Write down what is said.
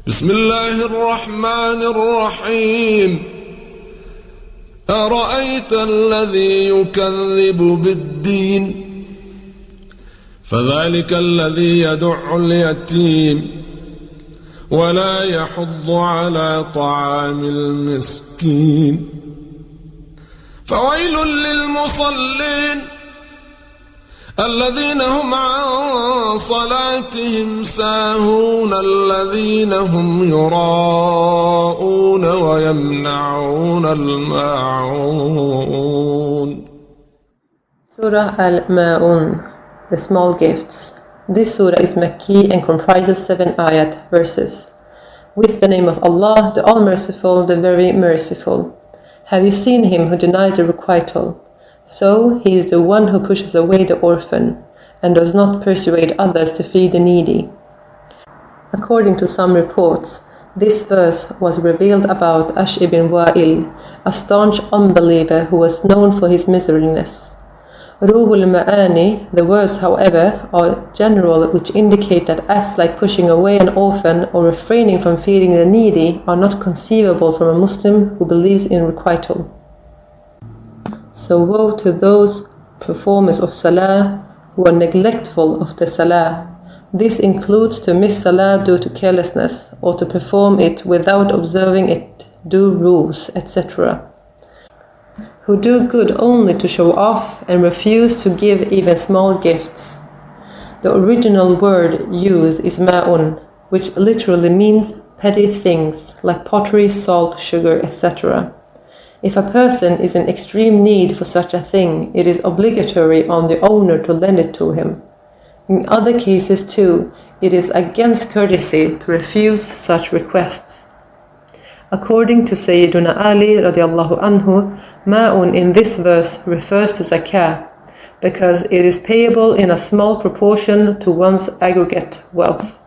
بسم الله الرحمن الرحيم أرأيت الذي يكذب بالدين فذلك الذي يدع اليتيم ولا يحض على طعام المسكين فويل للمصلين الذين هم عن صلاتهم ساهون الذين هم يراءون ويمنعون الماعون. Surah Al-Ma'un, the small gifts. This surah is Makki and comprises 7 ayat verses. With the name of Allah, the All-Merciful, the Very Merciful. Have you seen him who denies a requital? So he is the one who pushes away the orphan and does not persuade others to feed the needy. According to some reports, this verse was revealed about Ash ibn Wa'il, a staunch unbeliever who was known for his miserliness. Ruhul Ma'ani, the words however, are general, which indicate that acts like pushing away an orphan or refraining from feeding the needy are not conceivable from a Muslim who believes in requital. So woe to those performers of Salah who are neglectful of the Salah. This includes to miss Salah due to carelessness or to perform it without observing its due rules, etc. Who do good only to show off and refuse to give even small gifts. The original word used is ma'un, which literally means petty things like pottery, salt, sugar, etc. If a person is in extreme need for such a thing, it is obligatory on the owner to lend it to him. In other cases too, it is against courtesy to refuse such requests. According to Sayyiduna Ali radiallahu anhu, ma'un in this verse refers to zakah, because it is payable in a small proportion to one's aggregate wealth.